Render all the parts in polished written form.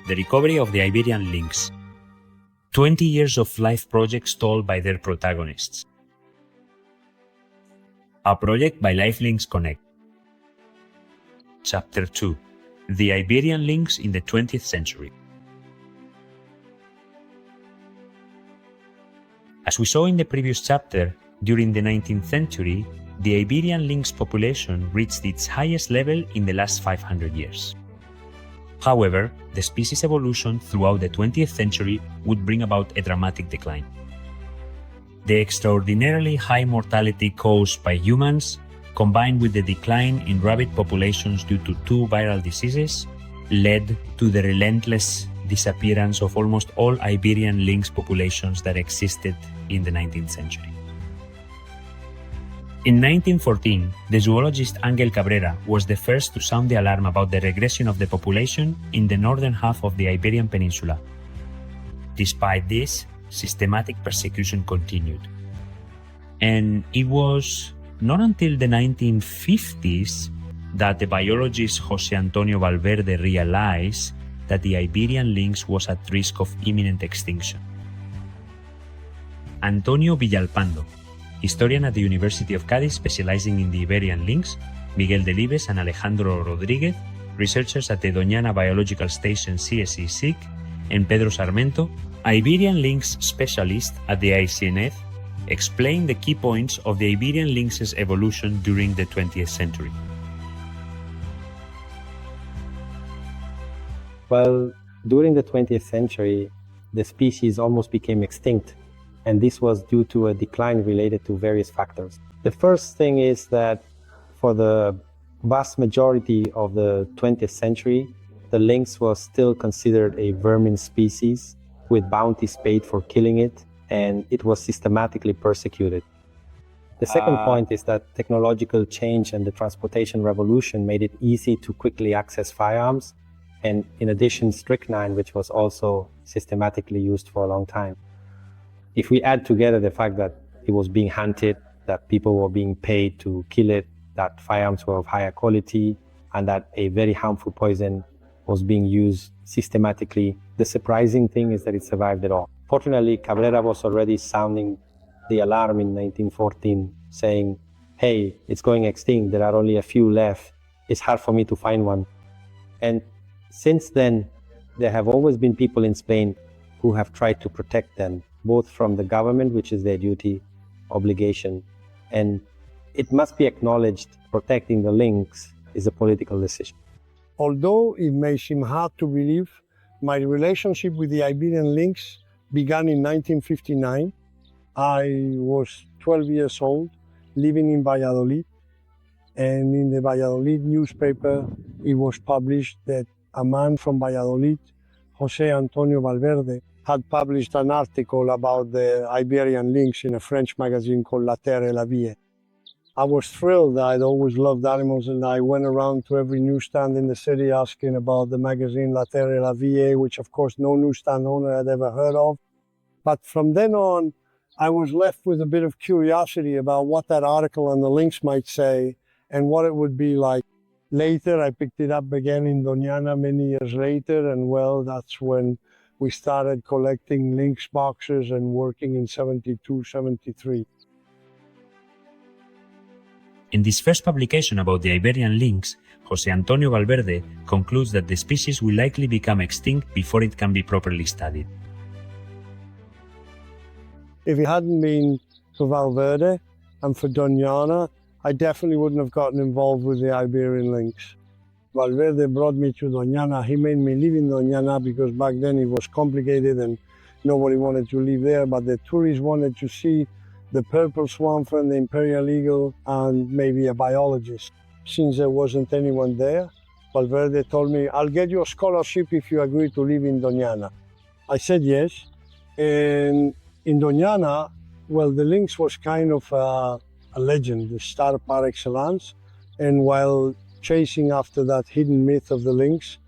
the recovery of the Iberian Lynx. 20 years of life projects told by their protagonists. A project by Lifelinks Connect. Chapter 2. The Iberian Lynx in the 20th century. As we saw in the previous chapter, during the 19th century, the Iberian lynx population reached its highest level in the last 500 years. However, the species evolution throughout the 20th century would bring about a dramatic decline. The extraordinarily high mortality caused by humans, combined with the decline in rabbit populations due to two viral diseases, led to the relentless disappearance of almost all Iberian lynx populations that existed in the 19th century. In 1914, the zoologist Ángel Cabrera was the first to sound the alarm about the regression of the population in the northern half of the Iberian Peninsula. Despite this, systematic persecution continued. And it was not until the 1950s that the biologist José Antonio Valverde realized that the Iberian lynx was at risk of imminent extinction. Antonio Villalpando, historian at the University of Cádiz specializing in the Iberian lynx, Miguel Delibes and Alejandro Rodríguez, researchers at the Doñana Biological Station CSE-SIC, and Pedro Sarmento, Iberian lynx specialist at the ICNF, explain the key points of the Iberian lynx's evolution during the 20th century. Well, during the 20th century, the species almost became extinct, and this was due to a decline related to various factors. The first thing is that for the vast majority of the 20th century, the lynx was still considered a vermin species with bounties paid for killing it, and it was systematically persecuted. The second point is that technological change and the transportation revolution made it easy to quickly access firearms, and in addition, strychnine, which was also systematically used for a long time. If we add together the fact that it was being hunted, that people were being paid to kill it, that firearms were of higher quality, and that a very harmful poison was being used systematically, the surprising thing is that it survived at all. Fortunately, Cabrera was already sounding the alarm in 1914, saying, hey, it's going extinct, there are only a few left, it's hard for me to find one. And since then, there have always been people in Spain who have tried to protect them, both from the government, which is their duty, obligation, and it must be acknowledged, protecting the lynx is a political decision. Although it may seem hard to believe, my relationship with the Iberian lynx began in 1959. I was 12 years old, living in Valladolid, and in the Valladolid newspaper, it was published that a man from Valladolid, José Antonio Valverde, had published an article about the Iberian lynx in a French magazine called La Terre et la Vie. I was thrilled. I'd always loved animals, and I went around to every newsstand in the city asking about the magazine La Terre et la Vie, which of course no newsstand owner had ever heard of. But from then on, I was left with a bit of curiosity about what that article on the lynx might say and what it would be like. Later, I picked it up again in Doñana many years later, and well, that's when we started collecting lynx boxes and working in 72, 73. In this first publication about the Iberian lynx, José Antonio Valverde concludes that the species will likely become extinct before it can be properly studied. If it hadn't been for Valverde and for Doñana, I definitely wouldn't have gotten involved with the Iberian lynx. Valverde brought me to Doñana. He made me live in Doñana because back then it was complicated and nobody wanted to live there, but the tourists wanted to see the purple swan from the imperial eagle and maybe a biologist. Since there wasn't anyone there, Valverde told me, I'll get you a scholarship if you agree to live in Doñana. I said yes, and in Doñana, well, the lynx was kind of a legend, the star par excellence, and while chasing after that hidden myth of the lynx,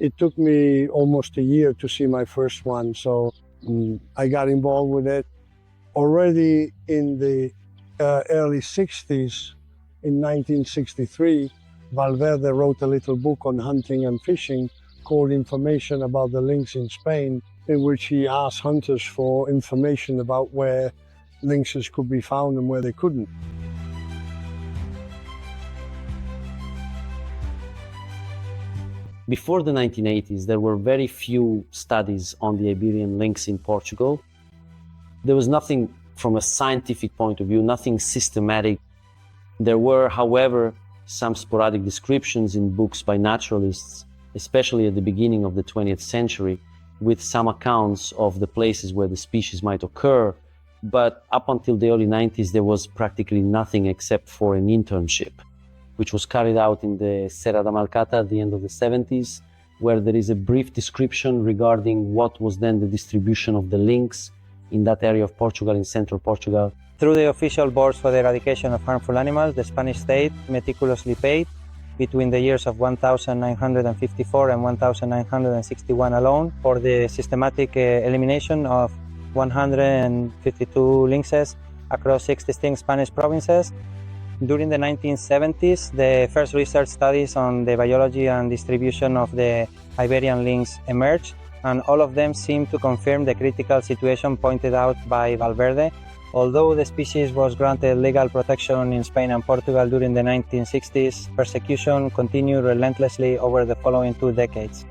it took me almost a year to see my first one, so I got involved with it. Already in the early 60s, in 1963, Valverde wrote a little book on hunting and fishing called Information About the Lynx in Spain, in which he asked hunters for information about where lynxes could be found and where they couldn't. Before the 1980s, there were very few studies on the Iberian lynx in Portugal. There was nothing from a scientific point of view, nothing systematic. There were, however, some sporadic descriptions in books by naturalists, especially at the beginning of the 20th century, with some accounts of the places where the species might occur. But up until the early 90s, there was practically nothing except for an internship, which was carried out in the Serra da Malcata at the end of the 70s, where there is a brief description regarding what was then the distribution of the lynx in that area of Portugal, in central Portugal. Through the official boards for the eradication of harmful animals, the Spanish state meticulously paid, between the years of 1954 and 1961 alone, for the systematic elimination of 152 lynxes across 6 distinct Spanish provinces. During the 1970s, the first research studies on the biology and distribution of the Iberian lynx emerged, and all of them seem to confirm the critical situation pointed out by Valverde. Although the species was granted legal protection in Spain and Portugal during the 1960s, persecution continued relentlessly over the following 2 decades.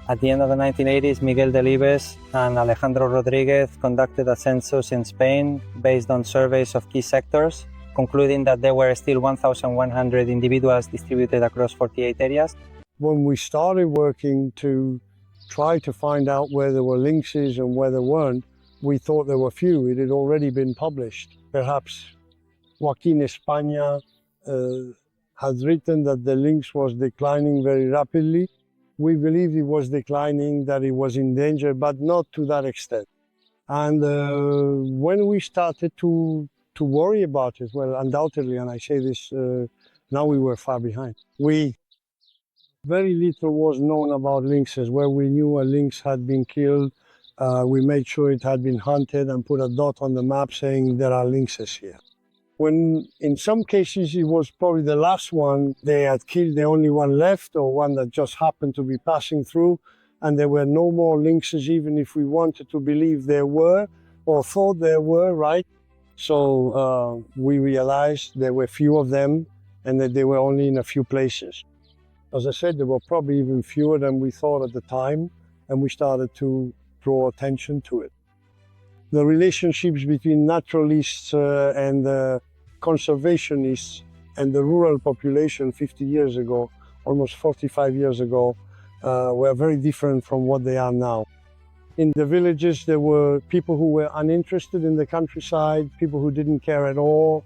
At the end of the 1980s, Miguel Delibes and Alejandro Rodriguez conducted a census in Spain based on surveys of key sectors, concluding that there were still 1,100 individuals distributed across 48 areas. When we started working to try to find out where there were lynxes and where there weren't, we thought there were few. It had already been published. Perhaps Joaquín España had written that the lynx was declining very rapidly. We believed it was declining, that it was in danger, but not to that extent. And when we started to worry about it, well, undoubtedly, and I say this, now we were far behind. Very little was known about lynxes. Where we knew a lynx had been killed, we made sure it had been hunted and put a dot on the map saying there are lynxes here. When in some cases it was probably the last one they had killed, the only one left, or one that just happened to be passing through, and there were no more lynxes, even if we wanted to believe there were, or thought there were, right? So we realized there were few of them and that they were only in a few places. As I said, there were probably even fewer than we thought at the time, and we started to draw attention to it. The relationships between naturalists and conservationists and the rural population 50 years ago, almost 45 years ago, were very different from what they are now. In the villages, there were people who were uninterested in the countryside, people who didn't care at all,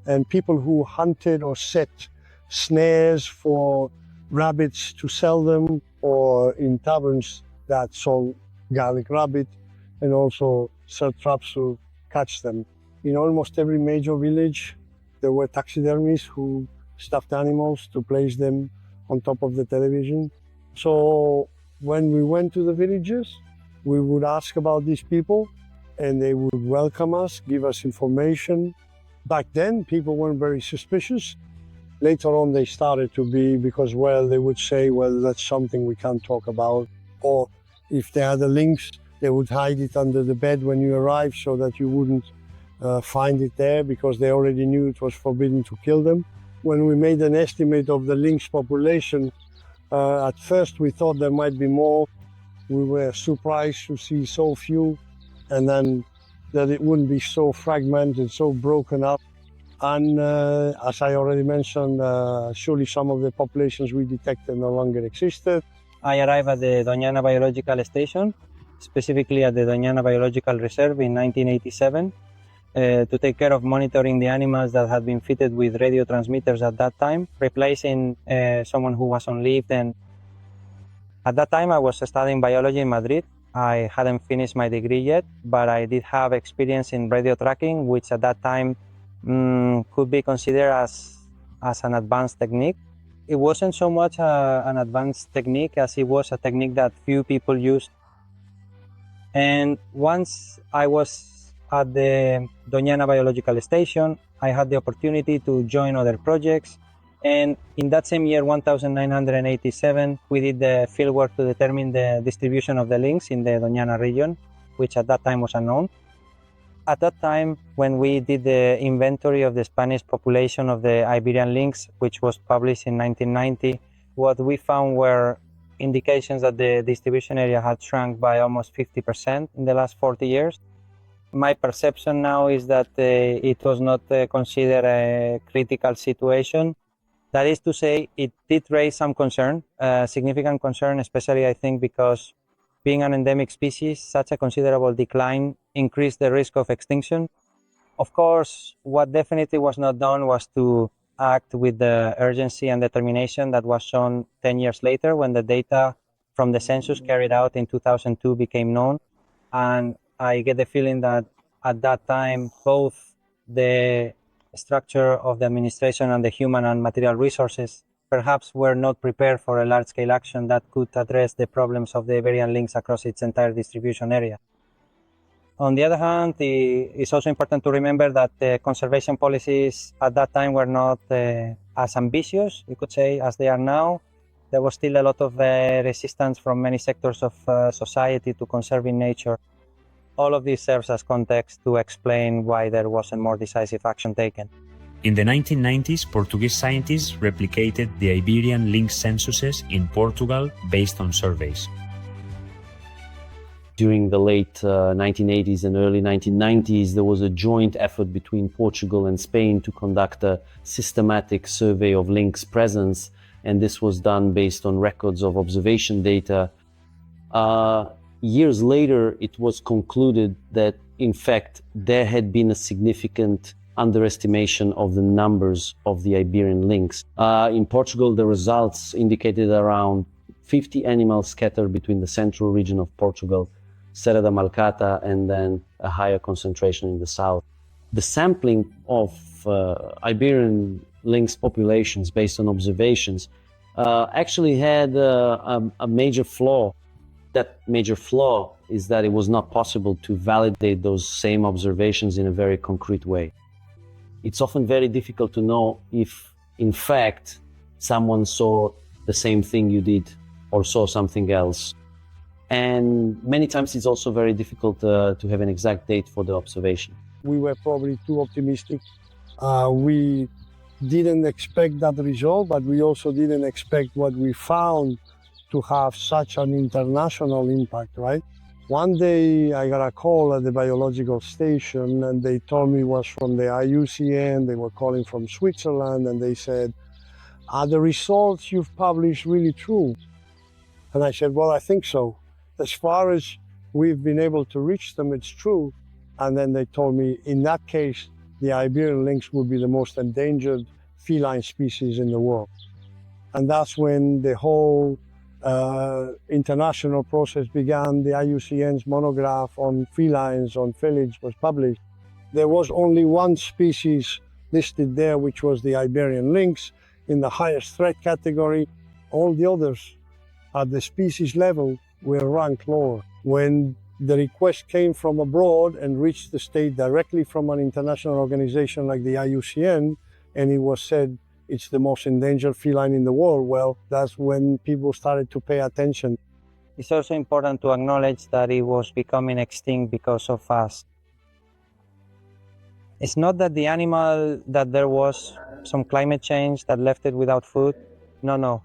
and people who hunted or set snares for rabbits to sell them, or in taverns that sold garlic rabbit, and also sell traps to catch them. In almost every major village, there were taxidermists who stuffed animals to place them on top of the television. So when we went to the villages, we would ask about these people, and they would welcome us, give us information. Back then, people weren't very suspicious. Later on, they started to be, because, well, they would say, well, that's something we can't talk about. Or if they had a lynx, they would hide it under the bed when you arrived so that you wouldn't find it there, because they already knew it was forbidden to kill them. When we made an estimate of the lynx population, at first we thought there might be more. We were surprised to see so few, and then that it wouldn't be so fragmented, so broken up. And as I already mentioned, surely some of the populations we detected no longer existed. I arrived at the Doñana Biological Station, specifically at the Doñana Biological Reserve in 1987, to take care of monitoring the animals that had been fitted with radio transmitters at that time, replacing someone who was on leave then. At that time, I was studying biology in Madrid. I hadn't finished my degree yet, but I did have experience in radio tracking, which at that time could be considered as an advanced technique. It wasn't so much an advanced technique as it was a technique that few people used. And once I was at the Doñana Biological Station, I had the opportunity to join other projects And in that same year, 1987, we did the fieldwork to determine the distribution of the lynx in the Doñana region, which at that time was unknown. At that time, when we did the inventory of the Spanish population of the Iberian lynx, which was published in 1990, what we found were indications that the distribution area had shrunk by almost 50% in the last 40 years. My perception now is that it was not considered a critical situation. That is to say, it did raise some concern, significant concern, especially I think because being an endemic species, such a considerable decline increased the risk of extinction. Of course, what definitely was not done was to act with the urgency and determination that was shown 10 years later when the data from the census carried out in 2002 became known. And I get the feeling that at that time, both the structure of the administration and the human and material resources perhaps were not prepared for a large-scale action that could address the problems of the Iberian lynx across its entire distribution area. On the other hand, it's also important to remember that the conservation policies at that time were not as ambitious, you could say, as they are now. There was still a lot of resistance from many sectors of society to conserving nature. All of this serves as context to explain why there wasn't more decisive action taken. In the 1990s, Portuguese scientists replicated the Iberian lynx censuses in Portugal based on surveys. During the late 1980s and early 1990s, there was a joint effort between Portugal and Spain to conduct a systematic survey of lynx presence, and this was done based on records of observation data. Years later, it was concluded that, in fact, there had been a significant underestimation of the numbers of the Iberian lynx. In Portugal, the results indicated around 50 animals scattered between the central region of Portugal, Serra da Malcata, and then a higher concentration in the south. The sampling of Iberian lynx populations based on observations actually had a major flaw. That major flaw is that it was not possible to validate those same observations in a very concrete way. It's often very difficult to know if, in fact, someone saw the same thing you did or saw something else. And many times it's also very difficult to have an exact date for the observation. We were probably too optimistic. We didn't expect that result, but we also didn't expect what we found to have such an international impact, right? One day I got a call at the biological station and they told me it was from the IUCN. They were calling from Switzerland and they said, "Are the results you've published really true?" And I said, "Well, I think so. As far as we've been able to reach them, it's true." And then they told me, in that case, the Iberian lynx would be the most endangered feline species in the world. And that's when the whole international process began. The IUCN's monograph on felines, on felids, was published. There was only one species listed there, which was the Iberian lynx in the highest threat category. All the others at the species level were ranked lower. When the request came from abroad and reached the state directly from an international organization like the IUCN, and it was said it's the most endangered feline in the world, well, that's when people started to pay attention. It's also important to acknowledge that it was becoming extinct because of us. It's not that the animal, that there was some climate change that left it without food. No.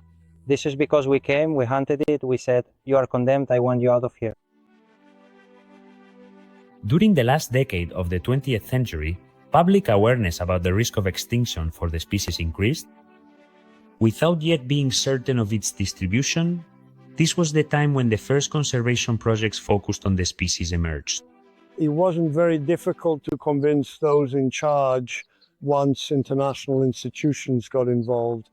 This is because we came, we hunted it, we said, "You are condemned, I want you out of here." During the last decade of the 20th century, public awareness about the risk of extinction for the species increased. Without yet being certain of its distribution, this was the time when the first conservation projects focused on the species emerged. It wasn't very difficult to convince those in charge once international institutions got involved.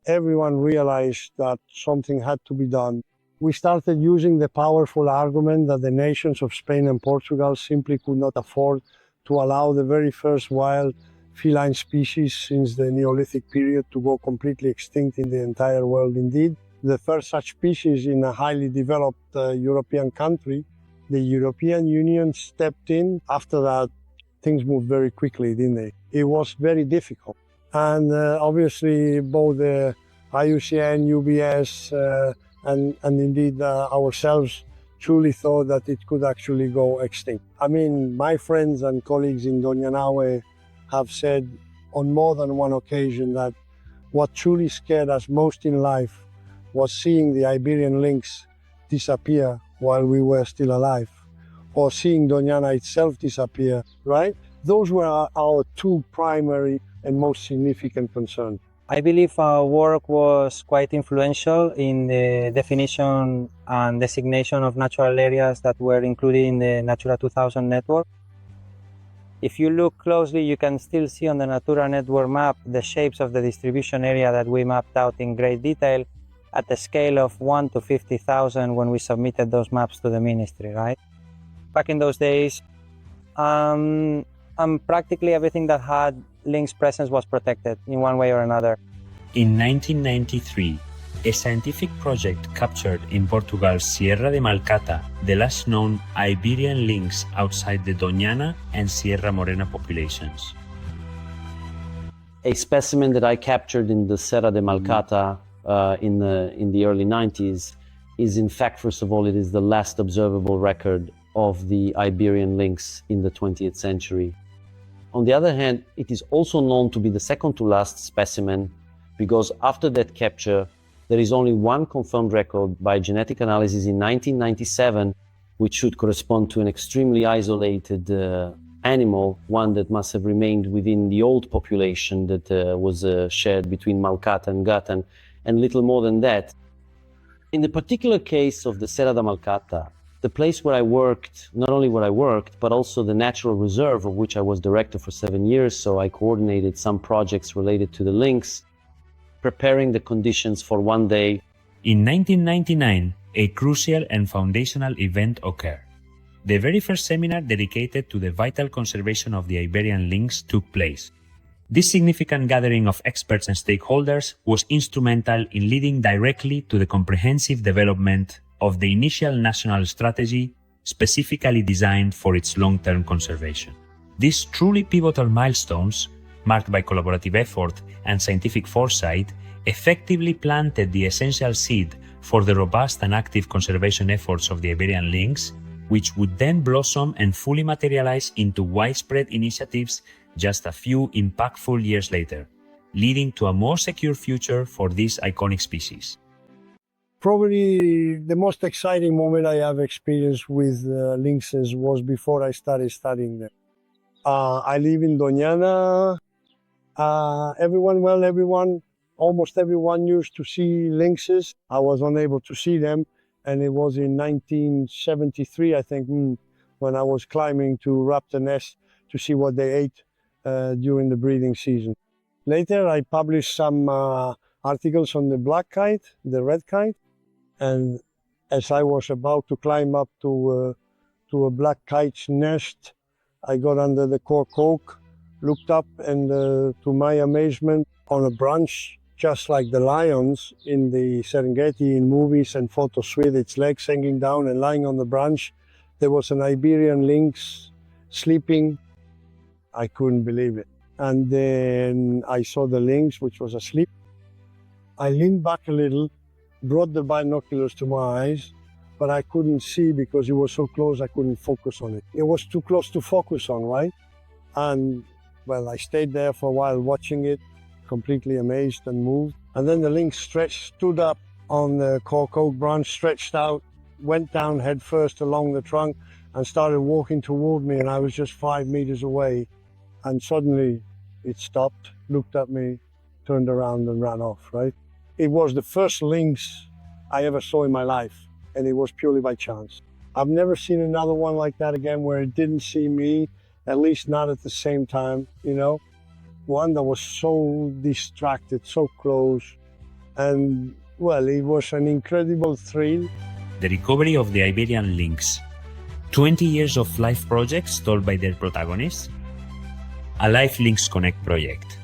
Everyone realized that something had to be done. We started using the powerful argument that the nations of Spain and Portugal simply could not afford to allow the very first wild feline species since the Neolithic period to go completely extinct in the entire world indeed. The first such species in a highly developed European country. The European Union stepped in. After that, things moved very quickly, didn't they? It was very difficult. And obviously both the IUCN, UBS, and indeed ourselves truly thought that it could actually go extinct. I mean, my friends and colleagues in Doña Nahue have said on more than one occasion that what truly scared us most in life was seeing the Iberian lynx disappear while we were still alive, or seeing Doñana itself disappear, right? Those were our two primary and most significant concerns. I believe our work was quite influential in the definition and designation of natural areas that were included in the Natura 2000 network. If you look closely, you can still see on the Natura network map the shapes of the distribution area that we mapped out in great detail at the scale of 1 to 50,000 when we submitted those maps to the ministry, right? Back in those days, practically everything that had lynx presence was protected in one way or another. In 1993, a scientific project captured in Portugal's Sierra de Malcata the last known Iberian lynx outside the Doñana and Sierra Morena populations. A specimen that I captured in the Sierra de Malcata in the early 90s is, in fact, first of all, it is the last observable record of the Iberian lynx in the 20th century. On the other hand, it is also known to be the second to last specimen because after that capture, there is only one confirmed record by genetic analysis in 1997, which should correspond to an extremely isolated animal, one that must have remained within the old population that was shared between Malcata and Gatan, and little more than that. In the particular case of the Serra da Malcata, the place where I worked, not only where I worked, but also the natural reserve of which I was director for 7 years, so I coordinated some projects related to the lynx, preparing the conditions for one day. In 1999, a crucial and foundational event occurred. The very first seminar dedicated to the vital conservation of the Iberian lynx took place. This significant gathering of experts and stakeholders was instrumental in leading directly to the comprehensive development of the initial national strategy specifically designed for its long-term conservation. These truly pivotal milestones, marked by collaborative effort and scientific foresight, effectively planted the essential seed for the robust and active conservation efforts of the Iberian lynx, which would then blossom and fully materialize into widespread initiatives just a few impactful years later, leading to a more secure future for this iconic species. Probably the most exciting moment I have experienced with lynxes was before I started studying them. I live in Doñana. Almost everyone used to see lynxes. I was unable to see them, and it was in 1973, I think, when I was climbing to raptor nest to see what they ate during the breeding season. Later, I published some articles on the black kite, the red kite, and as I was about to climb up to a black kite's nest, I got under the cork oak, looked up, and to my amazement, on a branch, just like the lions in the Serengeti in movies and photos with its legs hanging down and lying on the branch, there was an Iberian lynx sleeping. I couldn't believe it. And then I saw the lynx, which was asleep. I leaned back a little, brought the binoculars to my eyes, but I couldn't see because it was so close I couldn't focus on it. It was too close to focus on, right? And well, I stayed there for a while watching it, completely amazed and moved. And then the lynx stood up on the cork oak branch, stretched out, went down head first along the trunk and started walking toward me, and I was just 5 meters away. And suddenly it stopped, looked at me, turned around and ran off, right? It was the first lynx I ever saw in my life, and it was purely by chance. I've never seen another one like that again where it didn't see me, at least not at the same time, you know? One that was so distracted, so close, and well, it was an incredible thrill. The recovery of the Iberian lynx. 20 years of life projects told by their protagonists. A Life Lynx Connect project.